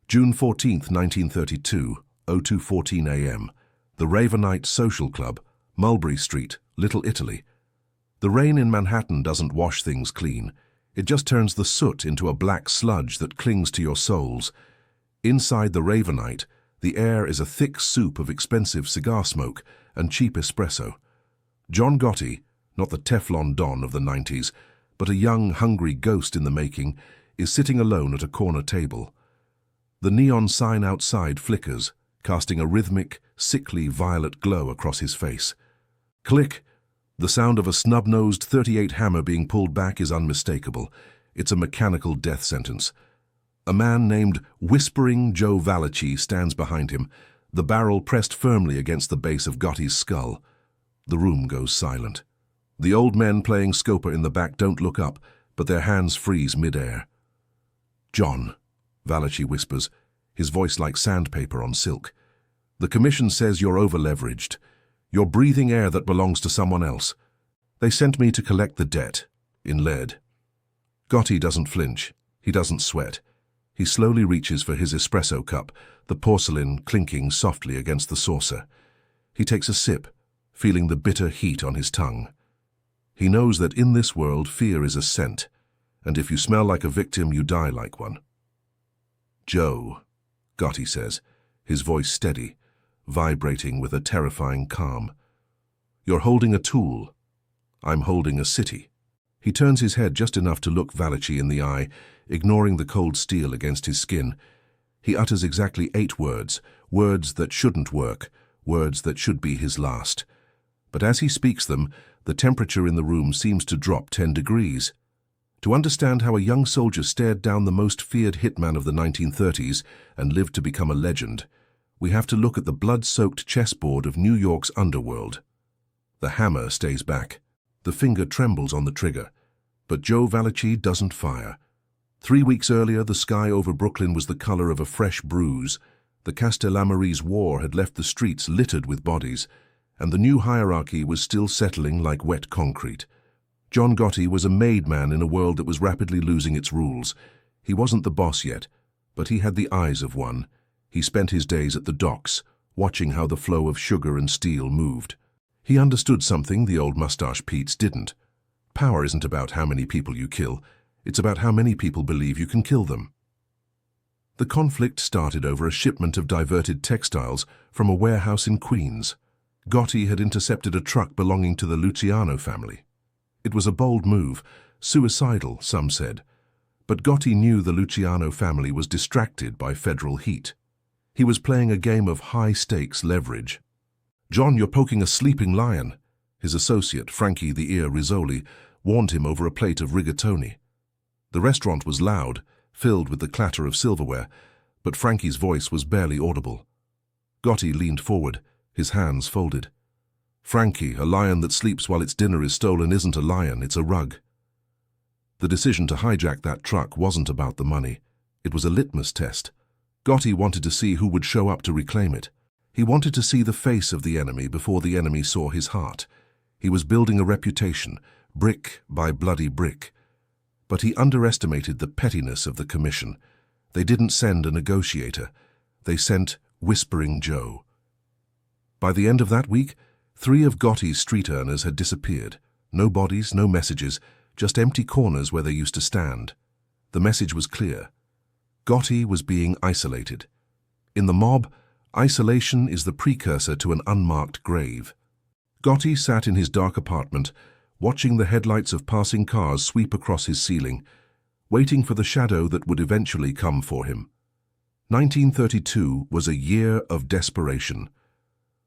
June 14, 1932, 02:14 a.m. The Ravenite Social Club, Mulberry Street, Little Italy. The rain in Manhattan doesn't wash things clean. It just turns the soot into a black sludge that clings to your soles. Inside the Ravenite, the air is a thick soup of expensive cigar smoke and cheap espresso. John Gotti, not the Teflon Don of the 90s, but a young, hungry ghost in the making, is sitting alone at a corner table. The neon sign outside flickers, casting a rhythmic, sickly violet glow across his face. Click! The sound of a snub-nosed .38 hammer being pulled back is unmistakable. It's a mechanical death sentence. A man named Whispering Joe Valachi stands behind him, the barrel pressed firmly against the base of Gotti's skull. The room goes silent. The old men playing Scopa in the back don't look up, but their hands freeze mid-air. "John," Valachi whispers, his voice like sandpaper on silk. "The commission says you're over-leveraged. You're breathing air that belongs to someone else. They sent me to collect the debt, in lead." Gotti doesn't flinch. He doesn't sweat. He slowly reaches for his espresso cup, the porcelain clinking softly against the saucer. He takes a sip, feeling the bitter heat on his tongue. He knows that in this world fear is a scent, and if you smell like a victim, you die like one. "Joe," Gotti says, his voice steady, vibrating with a terrifying calm. "You're holding a tool. I'm holding a city." He turns his head just enough to look Valachi in the eye, ignoring the cold steel against his skin. He utters exactly 8 words, words that shouldn't work, words that should be his last. But as he speaks them, the temperature in the room seems to drop 10 degrees. To understand how a young soldier stared down the most feared hitman of the 1930s and lived to become a legend, we have to look at the blood-soaked chessboard of New York's underworld. The hammer stays back. The finger trembles on the trigger. But Joe Valachi doesn't fire. 3 weeks earlier, the sky over Brooklyn was the color of a fresh bruise. The Castellammarise War had left the streets littered with bodies, and the new hierarchy was still settling like wet concrete. John Gotti was a made man in a world that was rapidly losing its rules. He wasn't the boss yet, but he had the eyes of one. He spent his days at the docks, watching how the flow of sugar and steel moved. He understood something the old mustache Pete's didn't. Power isn't about how many people you kill, it's about how many people believe you can kill them. The conflict started over a shipment of diverted textiles from a warehouse in Queens. Gotti had intercepted a truck belonging to the Luciano family. It was a bold move, suicidal, some said. But Gotti knew the Luciano family was distracted by federal heat. He was playing a game of high-stakes leverage. "John, you're poking a sleeping lion," his associate, Frankie the Ear Rizzoli, warned him over a plate of rigatoni. The restaurant was loud, filled with the clatter of silverware, but Frankie's voice was barely audible. Gotti leaned forward, his hands folded. "Frankie, a lion that sleeps while its dinner is stolen isn't a lion, it's a rug." The decision to hijack that truck wasn't about the money. It was a litmus test. Gotti wanted to see who would show up to reclaim it. He wanted to see the face of the enemy before the enemy saw his heart. He was building a reputation, brick by bloody brick. But he underestimated the pettiness of the commission. They didn't send a negotiator. They sent Whispering Joe. By the end of that week, 3 of Gotti's street earners had disappeared. No bodies, no messages, just empty corners where they used to stand. The message was clear. Gotti was being isolated. In the mob, isolation is the precursor to an unmarked grave. Gotti sat in his dark apartment, watching the headlights of passing cars sweep across his ceiling, waiting for the shadow that would eventually come for him. 1932 was a year of desperation.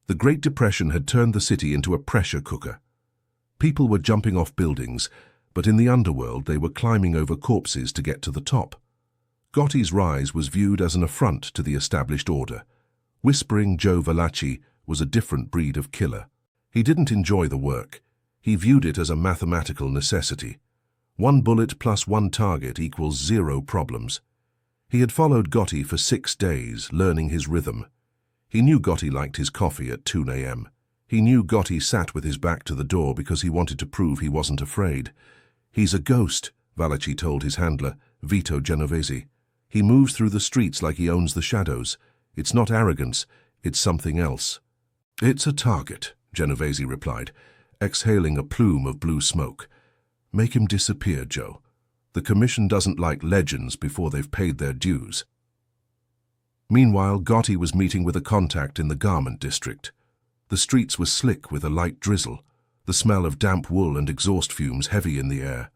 The Great Depression had turned the city into a pressure cooker. People were jumping off buildings, but in the underworld they were climbing over corpses to get to the top. Gotti's rise was viewed as an affront to the established order. Whispering Joe Valachi was a different breed of killer. He didn't enjoy the work. He viewed it as a mathematical necessity. 1 bullet plus 1 target equals 0 problems. He had followed Gotti for 6 days, learning his rhythm. He knew Gotti liked his coffee at 2 a.m. He knew Gotti sat with his back to the door because he wanted to prove he wasn't afraid. "He's a ghost," Valachi told his handler, Vito Genovese. He moves through the streets like he owns the shadows. It's not arrogance, it's something else. It's a target, Genovese replied, exhaling a plume of blue smoke. Make him disappear, Joe. The commission doesn't like legends before they've paid their dues. Meanwhile, Gotti was meeting with a contact in the garment district. The streets were slick with a light drizzle, the smell of damp wool and exhaust fumes heavy in the air.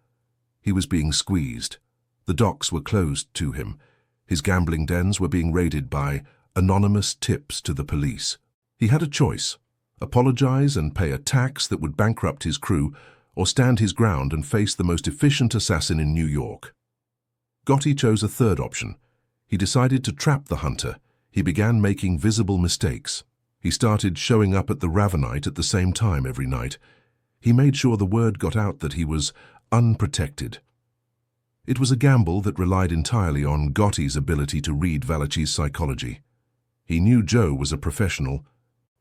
He was being squeezed. The docks were closed to him. His gambling dens were being raided by anonymous tips to the police. He had a choice: apologize and pay a tax that would bankrupt his crew, or stand his ground and face the most efficient assassin in New York. Gotti chose a third option. He decided to trap the hunter. He began making visible mistakes. He started showing up at the Ravenite at the same time every night. He made sure the word got out that he was unprotected. It was a gamble that relied entirely on Gotti's ability to read Valachi's psychology. He knew Joe was a professional.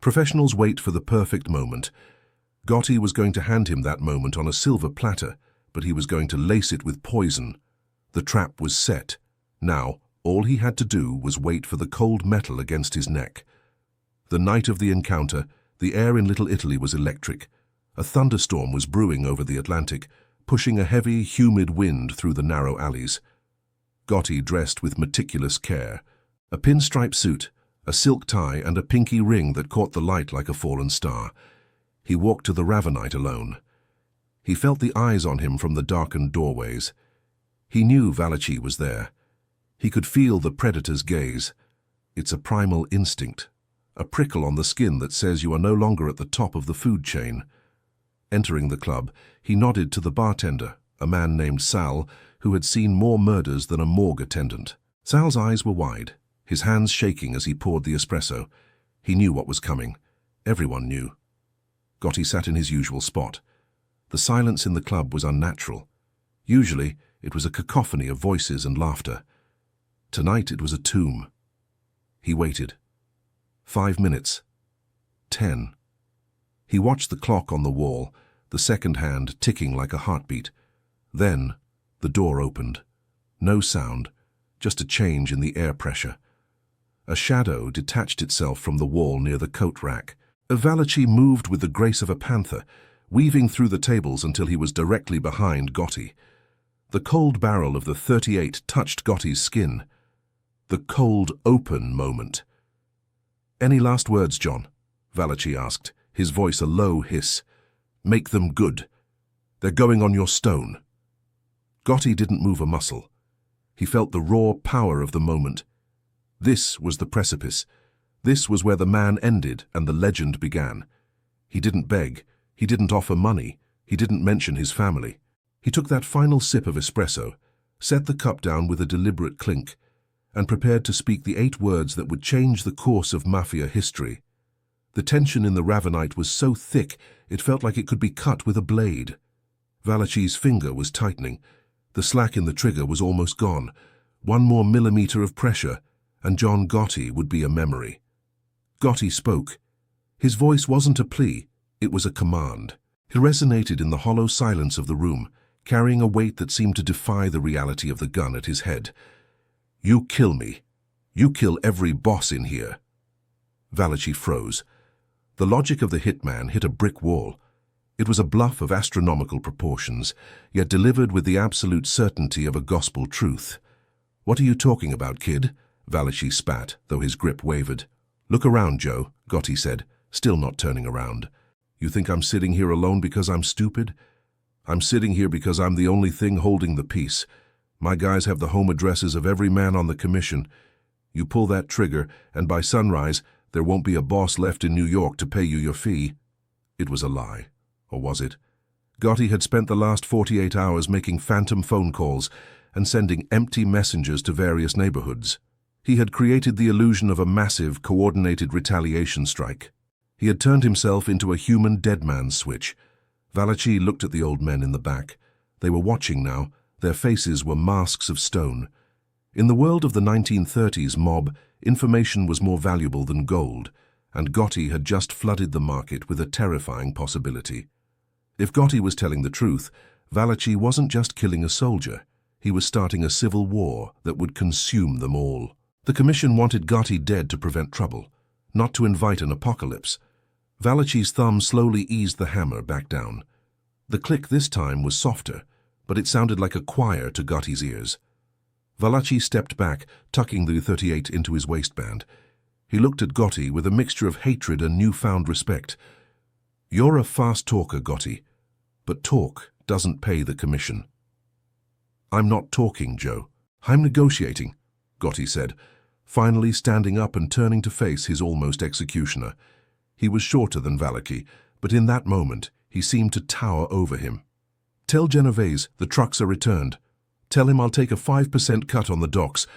Professionals wait for the perfect moment. Gotti was going to hand him that moment on a silver platter, but he was going to lace it with poison. The trap was set. Now, all he had to do was wait for the cold metal against his neck. The night of the encounter, the air in Little Italy was electric. A thunderstorm was brewing over the Atlantic, pushing a heavy, humid wind through the narrow alleys. Gotti dressed with meticulous care. A pinstripe suit, a silk tie, and a pinky ring that caught the light like a fallen star. He walked to the Ravenite alone. He felt the eyes on him from the darkened doorways. He knew Valachi was there. He could feel the predator's gaze. It's a primal instinct, a prickle on the skin that says you are no longer at the top of the food chain. Entering the club, he nodded to the bartender, a man named Sal, who had seen more murders than a morgue attendant. Sal's eyes were wide, his hands shaking as he poured the espresso. He knew what was coming. Everyone knew. Gotti sat in his usual spot. The silence in the club was unnatural. Usually, it was a cacophony of voices and laughter. Tonight it was a tomb. He waited. 5 minutes. 10. He watched the clock on the wall, the second hand ticking like a heartbeat. Then, the door opened. No sound, just a change in the air pressure. A shadow detached itself from the wall near the coat rack. Valachi moved with the grace of a panther, weaving through the tables until he was directly behind Gotti. The cold barrel of the .38 touched Gotti's skin. The cold, open moment. "Any last words, John?" Valachi asked, his voice a low hiss. "Make them good. They're going on your stone." Gotti didn't move a muscle. He felt the raw power of the moment. This was the precipice. This was where the man ended and the legend began. He didn't beg. He didn't offer money. He didn't mention his family. He took that final sip of espresso, set the cup down with a deliberate clink, and prepared to speak the 8 words that would change the course of Mafia history. The tension in the Ravenite was so thick it felt like it could be cut with a blade. Valachi's finger was tightening. The slack in the trigger was almost gone. 1 more millimeter of pressure, and John Gotti would be a memory. Gotti spoke. His voice wasn't a plea, it was a command. It resonated in the hollow silence of the room, carrying a weight that seemed to defy the reality of the gun at his head. "You kill me. You kill every boss in here." Valachi froze. The logic of the hitman hit a brick wall. It was a bluff of astronomical proportions, yet delivered with the absolute certainty of a gospel truth. "What are you talking about, kid?" Valachi spat, though his grip wavered. "Look around, Joe," Gotti said, still not turning around. "You think I'm sitting here alone because I'm stupid? I'm sitting here because I'm the only thing holding the peace. My guys have the home addresses of every man on the commission. You pull that trigger, and by sunrise, there won't be a boss left in New York to pay you your fee." It was a lie. Or was it? Gotti had spent the last 48 hours making phantom phone calls and sending empty messengers to various neighborhoods. He had created the illusion of a massive, coordinated retaliation strike. He had turned himself into a human dead man's switch. Valachi looked at the old men in the back. They were watching now. Their faces were masks of stone. In the world of the 1930s mob, information was more valuable than gold, and Gotti had just flooded the market with a terrifying possibility. If Gotti was telling the truth, Valachi wasn't just killing a soldier. He was starting a civil war that would consume them all. The commission wanted Gotti dead to prevent trouble, not to invite an apocalypse. Valachi's thumb slowly eased the hammer back down. The click this time was softer, but it sounded like a choir to Gotti's ears. Valachi stepped back, tucking the .38 into his waistband. He looked at Gotti with a mixture of hatred and newfound respect. "You're a fast talker, Gotti, but talk doesn't pay the commission." "I'm not talking, Joe. I'm negotiating," Gotti said, finally standing up and turning to face his almost executioner. He was shorter than Valachi, but in that moment he seemed to tower over him. "Tell Genovese the trucks are returned. Tell him I'll take a 5% cut on the docks,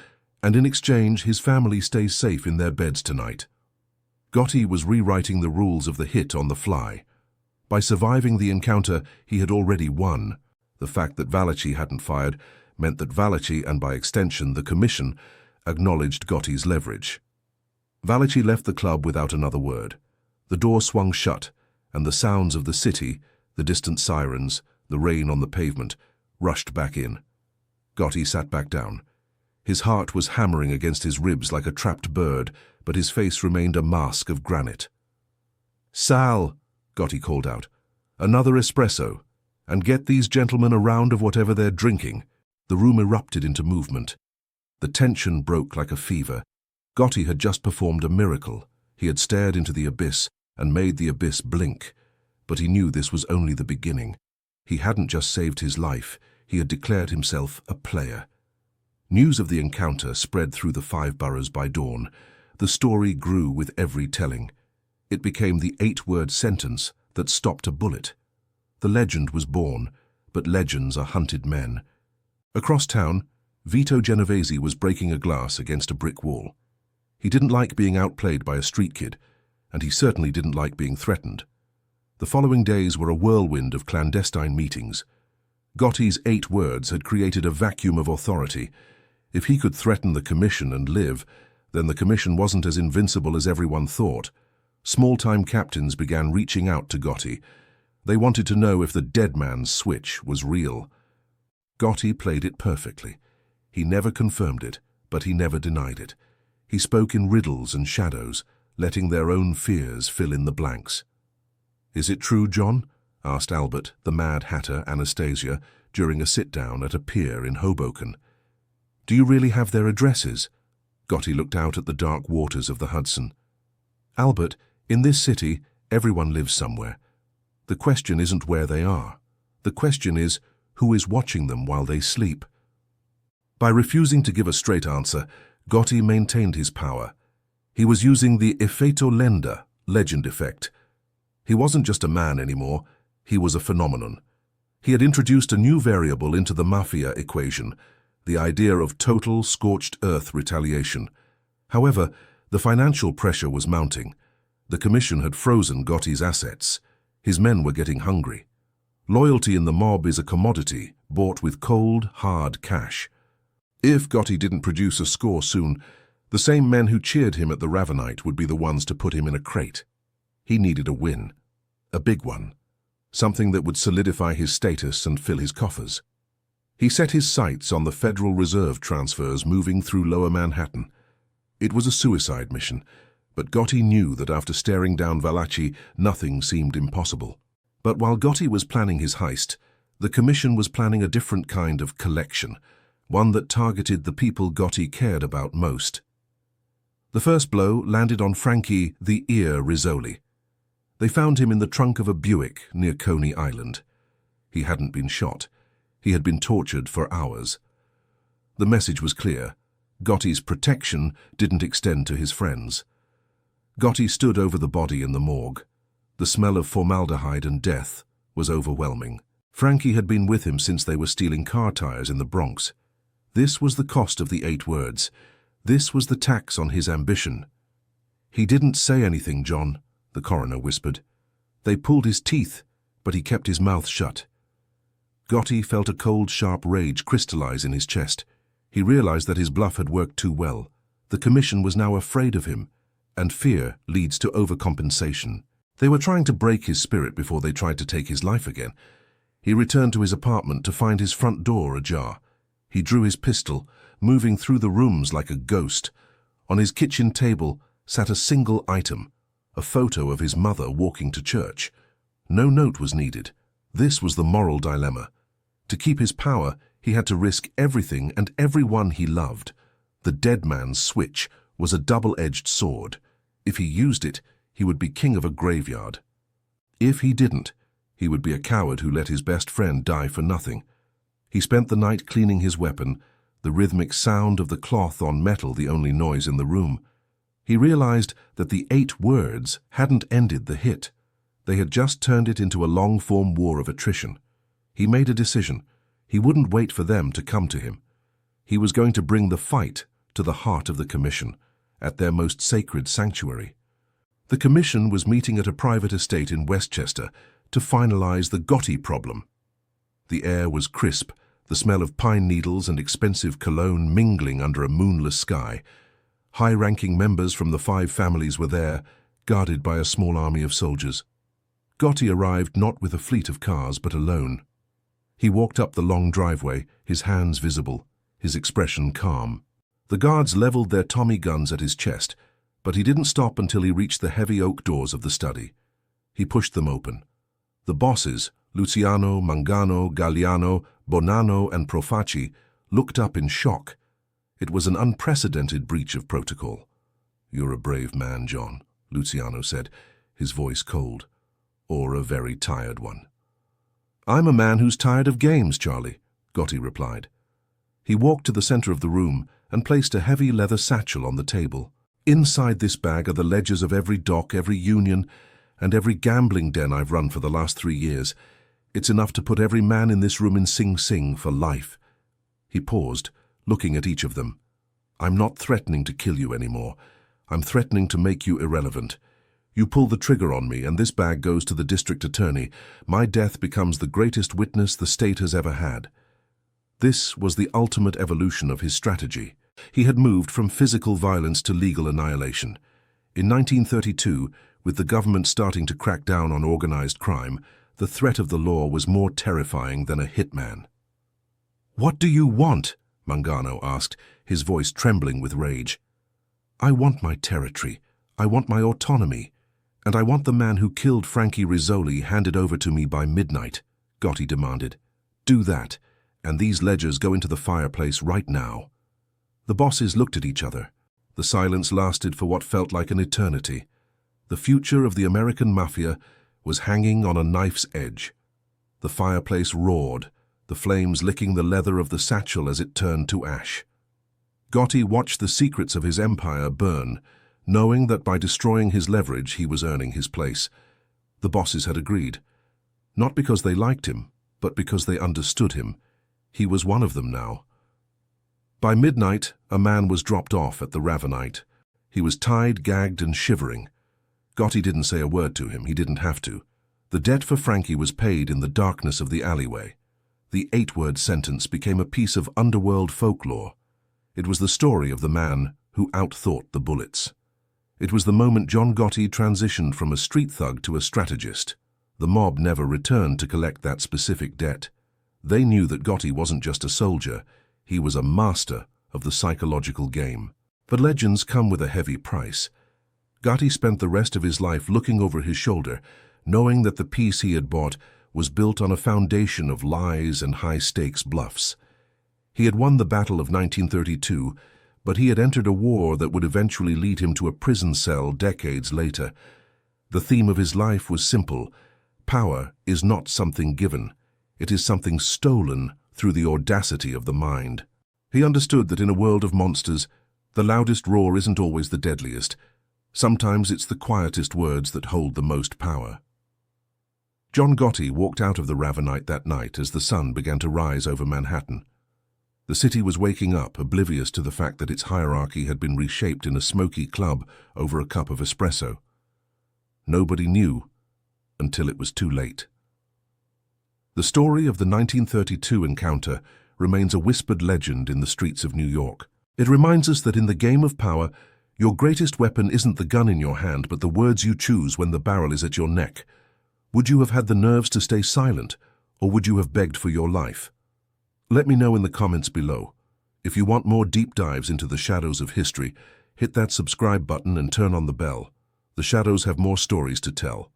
and in exchange his family stays safe in their beds tonight." Gotti was rewriting the rules of the hit on the fly. By surviving the encounter, he had already won. The fact that Valachi hadn't fired meant that Valachi, and by extension the commission, acknowledged Gotti's leverage. Valachi left the club without another word. The door swung shut, and the sounds of the city, the distant sirens, the rain on the pavement, rushed back in. Gotti sat back down. His heart was hammering against his ribs like a trapped bird, but his face remained a mask of granite. "Sal," Gotti called out, "another espresso, and get these gentlemen a round of whatever they're drinking." The room erupted into movement. The tension broke like a fever. Gotti had just performed a miracle. He had stared into the abyss and made the abyss blink. But he knew this was only the beginning. He hadn't just saved his life, he had declared himself a player. News of the encounter spread through the 5 boroughs by dawn. The story grew with every telling. It became the 8-word sentence that stopped a bullet. The legend was born, but legends are hunted men. Across town, Vito Genovese was breaking a glass against a brick wall. He didn't like being outplayed by a street kid, and he certainly didn't like being threatened. The following days were a whirlwind of clandestine meetings. Gotti's 8 words had created a vacuum of authority. If he could threaten the commission and live, then the commission wasn't as invincible as everyone thought. Small-time captains began reaching out to Gotti. They wanted to know if the dead man's switch was real. Gotti played it perfectly. He never confirmed it, but he never denied it. He spoke in riddles and shadows, letting their own fears fill in the blanks. "Is it true, John?" asked Albert, the Mad Hatter Anastasia, during a sit-down at a pier in Hoboken. "Do you really have their addresses?" Gotti looked out at the dark waters of the Hudson. "Albert, in this city, everyone lives somewhere. The question isn't where they are. The question is, who is watching them while they sleep?" By refusing to give a straight answer, Gotti maintained his power. He was using the effetto lenda, legend effect. He wasn't just a man anymore, he was a phenomenon. He had introduced a new variable into the Mafia equation, the idea of total scorched earth retaliation. However, the financial pressure was mounting. The commission had frozen Gotti's assets. His men were getting hungry. Loyalty in the mob is a commodity, bought with cold, hard cash. If Gotti didn't produce a score soon, the same men who cheered him at the Ravenite would be the ones to put him in a crate. He needed a win, a big one, something that would solidify his status and fill his coffers. He set his sights on the Federal Reserve transfers moving through Lower Manhattan. It was a suicide mission, but Gotti knew that after staring down Valachi, nothing seemed impossible. But while Gotti was planning his heist, the commission was planning a different kind of collection, one that targeted the people Gotti cared about most. The first blow landed on Frankie the Ear Rizzoli. They found him in the trunk of a Buick near Coney Island. He hadn't been shot. He had been tortured for hours. The message was clear. Gotti's protection didn't extend to his friends. Gotti stood over the body in the morgue. The smell of formaldehyde and death was overwhelming. Frankie had been with him since they were stealing car tires in the Bronx. This was the cost of the 8 words. This was the tax on his ambition. "He didn't say anything, John," the coroner whispered. "They pulled his teeth, but he kept his mouth shut." Gotti felt a cold, sharp rage crystallize in his chest. He realized that his bluff had worked too well. The commission was now afraid of him, and fear leads to overcompensation. They were trying to break his spirit before they tried to take his life again. He returned to his apartment to find his front door ajar. He drew his pistol, moving through the rooms like a ghost. On his kitchen table sat a single item, a photo of his mother walking to church. No note was needed. This was the moral dilemma. To keep his power, he had to risk everything and everyone he loved. The dead man's switch was a double-edged sword. If he used it, he would be king of a graveyard. If he didn't, he would be a coward who let his best friend die for nothing. He spent the night cleaning his weapon, the rhythmic sound of the cloth on metal the only noise in the room. He realized that the 8 words hadn't ended the hit. They had just turned it into a long-form war of attrition. He made a decision. He wouldn't wait for them to come to him. He was going to bring the fight to the heart of the Commission, at their most sacred sanctuary. The Commission was meeting at a private estate in Westchester to finalize the Gotti problem. The air was crisp, the smell of pine needles and expensive cologne mingling under a moonless sky. High-ranking members from the 5 families were there, guarded by a small army of soldiers. Gotti arrived not with a fleet of cars, but alone. He walked up the long driveway, his hands visible, his expression calm. The guards leveled their Tommy guns at his chest, but he didn't stop until he reached the heavy oak doors of the study. He pushed them open. The bosses, Luciano, Mangano, Galliano, Bonanno, and Profaci, looked up in shock. It was an unprecedented breach of protocol. "You're a brave man, John," Luciano said, his voice cold. "Or a very tired one." "I'm a man who's tired of games, Charlie," Gotti replied. He walked to the center of the room and placed a heavy leather satchel on the table. "Inside this bag are the ledgers of every dock, every union, and every gambling den I've run for the last 3 years. It's enough to put every man in this room in Sing Sing for life." He paused, looking at each of them. "I'm not threatening to kill you anymore. I'm threatening to make you irrelevant. You pull the trigger on me and this bag goes to the district attorney. My death becomes the greatest witness the state has ever had." This was the ultimate evolution of his strategy. He had moved from physical violence to legal annihilation. In 1932, with the government starting to crack down on organized crime, the threat of the law was more terrifying than a hitman. "What do you want?" Mangano asked, his voice trembling with rage. "I want my territory. I want my autonomy. And I want the man who killed Frankie Rizzoli handed over to me by midnight," Gotti demanded. "Do that, and these ledgers go into the fireplace right now." The bosses looked at each other. The silence lasted for what felt like an eternity. The future of the American Mafia was hanging on a knife's edge. The fireplace roared, the flames licking the leather of the satchel as it turned to ash. Gotti watched the secrets of his empire burn, knowing that by destroying his leverage he was earning his place. The bosses had agreed. Not because they liked him, but because they understood him. He was one of them now. By midnight, a man was dropped off at the Ravenite. He was tied, gagged, and shivering. Gotti didn't say a word to him. He didn't have to. The debt for Frankie was paid in the darkness of the alleyway. The 8-word sentence became a piece of underworld folklore. It was the story of the man who outthought the bullets. It was the moment John Gotti transitioned from a street thug to a strategist. The mob never returned to collect that specific debt. They knew that Gotti wasn't just a soldier. He was a master of the psychological game. But legends come with a heavy price. Gotti spent the rest of his life looking over his shoulder, knowing that the peace he had bought was built on a foundation of lies and high-stakes bluffs. He had won the Battle of 1932, but he had entered a war that would eventually lead him to a prison cell decades later. The theme of his life was simple. Power is not something given. It is something stolen through the audacity of the mind. He understood that in a world of monsters, the loudest roar isn't always the deadliest. Sometimes it's the quietest words that hold the most power. John Gotti walked out of the Ravenite that night as the sun began to rise over Manhattan. The city was waking up, oblivious to the fact that its hierarchy had been reshaped in a smoky club over a cup of espresso. Nobody knew until it was too late. The story of the 1932 encounter remains a whispered legend in the streets of New York. It reminds us that in the game of power, your greatest weapon isn't the gun in your hand, but the words you choose when the barrel is at your neck. Would you have had the nerves to stay silent, or would you have begged for your life? Let me know in the comments below. If you want more deep dives into the shadows of history, hit that subscribe button and turn on the bell. The shadows have more stories to tell.